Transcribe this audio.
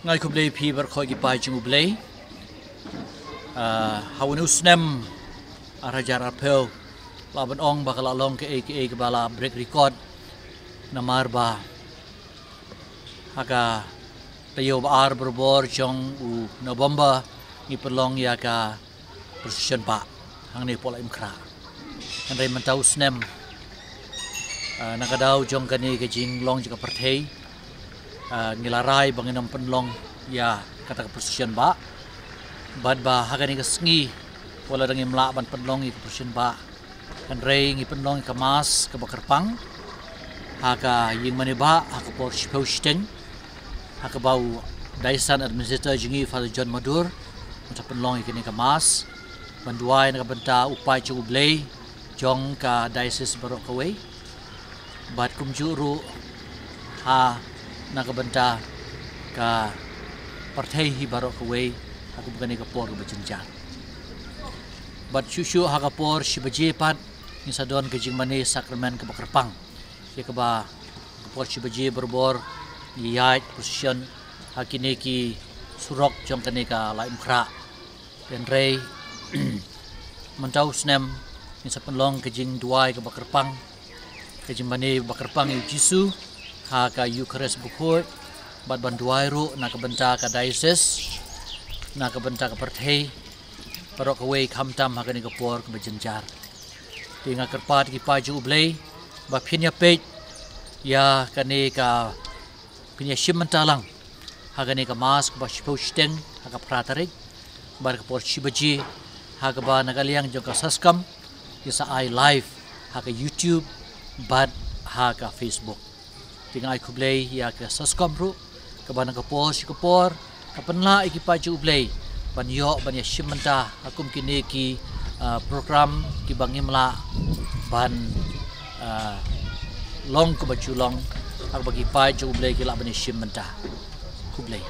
ngay kublay pi bar khoi ki pai chung ublay hawanu snem arajar apel laban ong bakal long ke bala break record namar ba haga tayo ba ar berbor jong u November ni perlong ya ka precision ba hang ni pola imkra andai mentau snem nakadaw jong kani ke jing long jika perthei nilarai banginam penlong ya kata precision ba bad ba hagani ka sngi wala dangi mla ban penlong i precision ba kan rei ngi penlong ka mas ka bakarpang haka ying maniba haka por posting haka bau daisan administrator jingi Father John Madur macam penlong i kini ka mas banduai na benta upai chu ublay jong ka diocese barok kaway bad kumjuru ha nakabenta ka partai hi barok kaway aku bukan ka por bajenjar bad syusyu ha ka por sibajepat ni sadon ke jing mani sakramen ke bakarpang ye ka ba por sibaje berbor yait position hakine ki surok jong kane ka laim kra den rei mentau snem ni sapenlong ke jing duai ke bakarpang ke jing mani bakarpang yu jisu ha ka Eucharist bukhur bad banduai ru na ka benta ka diocese na ka benta ka partai parok away kamtam ha kani ka por ke bajenjar tinga kerpat ki paju ublay ba phinya pej ya kani ka pinya shimentalang ha kani ka mas ba shposteng ha ka pratarik bar ka por shibaji ha ka ba nagaliang jong ka saskam isa ai live ha ka YouTube bad ha ka Facebook tinga ai kublay ya ka saskam ru ka ba ka por shikapor ka penla iki paju ublay ban yo ban ya shimenta akum kini ki program ki bangimla ban long ko bachulong ak bagi pai jo ublay ki la ban shimenta kublay